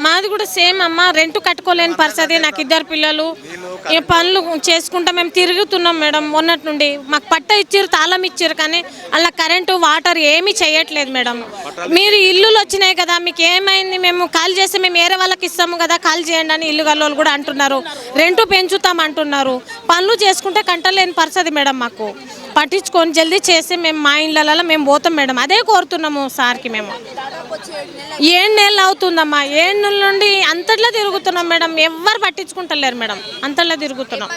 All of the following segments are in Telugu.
మాది కూడా సేమ్ అమ్మ. రెంట్ కట్టుకోలేని పరిస్థితి. నాకు 2 పిల్లలు. ఈ పనులు చేసుకుంటా మేము తిరుగుతున్నాం మేడం. మొన్నటి నుండి మాకు పట్ట ఇచ్చారు, తాళం ఇచ్చారు, కానీ అలా కరెంటు వాటర్ ఏమీ చేయట్లేదు మేడం. మీరు ఇల్లులు వచ్చినాయి కదా, మీకు ఏమైంది, మేము ఖాళీ చేస్తే మేము వేరే వాళ్ళకి ఇస్తాము కదా, ఖాళీ చేయండి అని ఇల్లు గల్లోళ్ళు కూడా అంటున్నారు. రెంటు పెంచుతాం అంటున్నారు. పనులు చేసుకుంటే కంటలేని పరిస్థితి మేడం. మాకు పట్టించుకొని జల్దీ చేస్తే మేము మా ఇళ్ళలో మేము పోతాం మేడం. అదే కోరుతున్నాము సార్కి. మేము 7 నెలలు అవుతుందమ్మా. 7 నెలల నుండి అంతట్లో తిరుగుతున్నాం మేడం. ఎవ్వరు పట్టించుకుంటలేరు మేడం. అంతట్లో తిరుగుతున్నాం.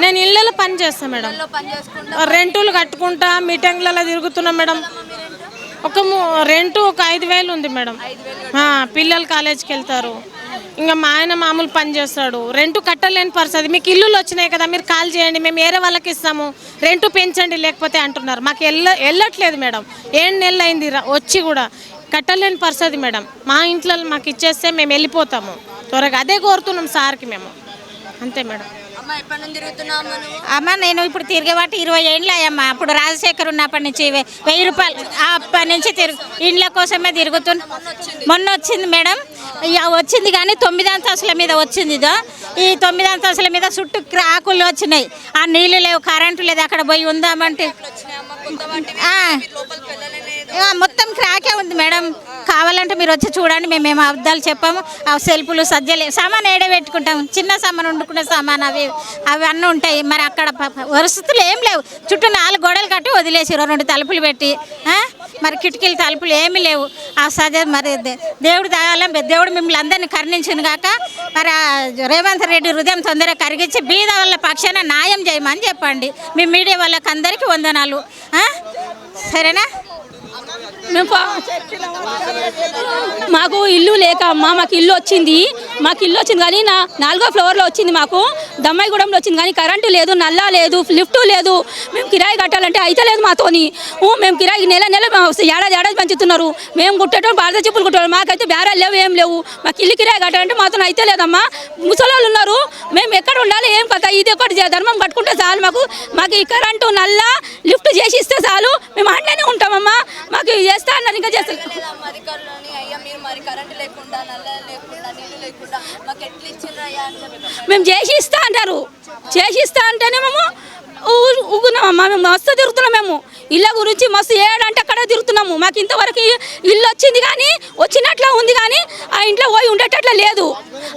నేను ఇళ్ళలో పని చేస్తాను మేడం. రెంటులు కట్టుకుంటా మీటింగ్లలో తిరుగుతున్నాం మేడం. రెంటు ఒక 5,000 ఉంది మేడం. పిల్లలు కాలేజీకి వెళ్తారు. ఇంకా మా ఆయన మామూలు పని చేస్తాడు. రెంటు కట్టలేని పరిస్థితి. మీకు ఇల్లులు వచ్చినాయి కదా, మీరు కాల్ చేయండి, మేము వేరే వాళ్ళకి ఇస్తాము, రెంటు పెంచండి లేకపోతే అంటున్నారు. మాకు వెళ్ళట్లేదు మేడం. 7 నెలలు అయింది వచ్చి కూడా కట్టలేని పరిస్థితి మేడం. మా ఇంట్లో మాకు ఇచ్చేస్తే మేము వెళ్ళిపోతాము త్వరగా. అదే కోరుతున్నాం సార్కి మేము. అంతే మేడం. అమ్మ నేను ఇప్పుడు తిరిగేవాటి 20 ఏళ్ళు అయ్యమ్మ. అప్పుడు రాజశేఖర్ ఉన్నప్పటి నుంచి 1000 రూపాయలు అప్పటి నుంచి ఇండ్ల కోసమే తిరుగుతున్నా. మొన్న వచ్చింది మేడం. వచ్చింది కానీ 9 అంతస్తుల మీద వచ్చింది. ఈ 9 అంతస్తుల మీద చుట్టూ క్రాకులు వచ్చినాయి. ఆ నీళ్ళు లేవు, కరెంటు లేదు. అక్కడ పోయి ఉందామంటే మొత్తం క్రాకే ఉంది మేడం. కావాలంటే మీరు వచ్చి చూడండి. మేమేమో అబద్ధాలు చెప్పాము. ఆ సెల్ఫులు సజ్జలే సామాన్ ఏడే పెట్టుకుంటాము. చిన్న సామాన్ వండుకునే సామాన్ అవి అన్నీ ఉంటాయి. మరి అక్కడ వసతులు ఏం లేవు. చుట్టూ 4 గోడలు కట్టి వదిలేసారు, 2 తలుపులు పెట్టి. మరి కిటికీల తలుపులు ఏమీ లేవు. ఆ మరి దేవుడు దయాలం దేవుడు మిమ్మల్ని అందరినీ కరుణించింది కాక మరి రేవంత్ రెడ్డి హృదయం తొందరగా కరిగించి బీద వాళ్ళ పక్షాన న్యాయం చేయమని చెప్పండి. మీ మీడియా వాళ్ళకి అందరికీ వందనాలు. సరేనా? మాకు ఇల్లు లేక అమ్మా, మాకు ఇల్లు వచ్చింది కానీ 4వ ఫ్లోర్లో వచ్చింది. మాకు దమ్మాయిగూడెంలో వచ్చింది కానీ కరెంటు లేదు, నల్లా లేదు, లిఫ్ట్ లేదు. మేము కిరాయి కట్టాలంటే అయితే లేదు మాతోని. మేము కిరాయి నెల ఏడాది పంచుతున్నారు. మేము కుట్టేటోళ్ళు భారత చెప్పులు కుట్టేవాళ్ళు. మాకైతే బేరాలు లేవు, ఏం లేవు. మాకు ఇల్లు కిరాయి కట్టాలంటే మాతో అయితే లేదమ్మా. ముసలాళ్ళు ఉన్నారు. మేము ఎక్కడ ఉండాలి, ఏం కథ, ఇది ఒకటి ధర్మం కట్టుకుంటే చాలు. మాకు ఈ కరెంటు నల్లా లిఫ్ట్ చేసి ఇస్తే చాలు. మేము అంటేనే ఉంటామమ్మా. మాకు చేస్తా అన్నారు, ఇంకా చేస్తారు. మేము చేసి ఇస్తా అంటారు. చేసి ఇస్తా అంటేనే మేము ఊగున్నామమ్మా. మేము మస్తు తిరుగుతున్నాం. మేము ఇళ్ళ గురించి మస్తు ఏడంటే అక్కడే తిరుగుతున్నాము. మాకు ఇంతవరకు ఇల్లు వచ్చింది కానీ వచ్చినట్లా ఉంది కానీ ఆ ఇంట్లో పోయి ఉండేటట్లా లేదు.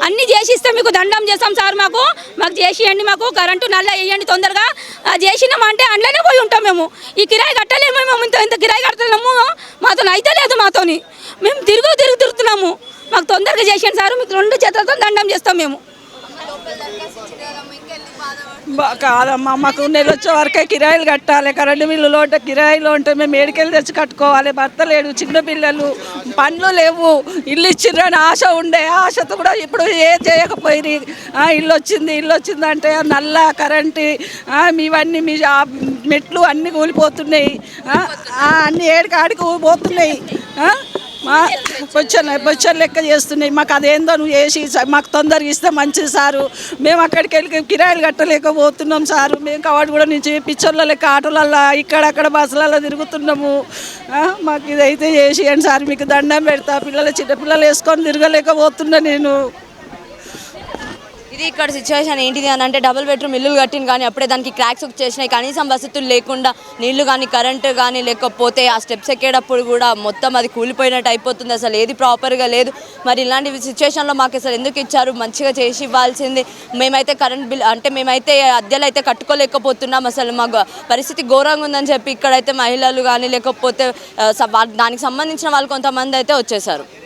అన్నీ చేసి ఇస్తాం, మీకు దండం చేస్తాం సార్. మాకు చేసి ఇవ్వండి. మాకు కరెంటు నల్ల వేయండి తొందరగా. చేసినామంటే అందులోనే పోయి ఉంటాం. మేము ఈ కిరాయి కట్టలేము. మేము ఇంత కిరాయి కట్టలేము. మాతో అయితే లేదు. మాతోని మేము తిరుగుతున్నాము. మాకు తొందరగా చేసేయండి సార్. మీకు 2 చేతులతో దండం చేస్తాం మేము. కాదమ్మా, మాకు నెల వచ్చే వరకే కిరాయిలు కట్టాలి. కరెంటు బిల్లులో ఉంటే కిరాయిలో ఉంటే మేము ఏడికెళ్ళి తెచ్చి కట్టుకోవాలి. భర్త లేడు, చిన్నపిల్లలు, పనులు లేవు. ఇల్లు ఇచ్చిర్రని ఆశ ఉండే, ఆశతో కూడా ఇప్పుడు ఏం చేయకపోయి ఇల్లు వచ్చింది అంటే నల్ల కరెంటు ఇవన్నీ మీ మెట్లు అన్నీ కూలిపోతున్నాయి. అన్నీ ఏడికాడికి పోతున్నాయి. బొచ్చలు లెక్క చేస్తున్నాయి. మాకు అదేందో నువ్వు వేసి మాకు తొందరగా ఇస్తే మంచిది సారు. మేము అక్కడికి వెళ్ళి కిరాయిలు కట్టలేకపోతున్నాం సారు. మేము కవాడు కూడా నుంచి పిచ్చర్ల లెక్క ఆటోలల్లో ఇక్కడక్కడ బస్సులలో తిరుగుతున్నాము. మాకు ఇదైతే చేసేయండి సార్. మీకు దండం పెడతా. చిన్నపిల్లలు వేసుకొని తిరగలేకపోతున్నా నేను. ఇది ఇక్కడ సిచ్యువేషన్ ఏంటిది అని అంటే డబుల్ బెడ్రూమ్ ఇల్లులు కట్టిన కానీ అప్పుడే దానికి క్రాక్స్ వచ్చేసినాయి. కనీసం వసతులు లేకుండా నీళ్లు కానీ కరెంటు కానీ లేకపోతే ఆ స్టెప్స్ ఎక్కేటప్పుడు కూడా మొత్తం అది కూలిపోయినట్టు అయిపోతుంది. అసలు ఏది ప్రాపర్గా లేదు. మరి ఇలాంటి సిచ్యువేషన్లో మాకు అసలు ఎందుకు ఇచ్చారు? మంచిగా చేసి ఇవ్వాల్సింది. మేమైతే కరెంట్ బిల్ అంటే మేమైతే అద్దెలు అయితే కట్టుకోలేకపోతున్నాం. అసలు మాకు పరిస్థితి ఘోరంగా ఉందని చెప్పి ఇక్కడైతే మహిళలు కానీ లేకపోతే దానికి సంబంధించిన వాళ్ళు కొంతమంది అయితే వచ్చేసారు.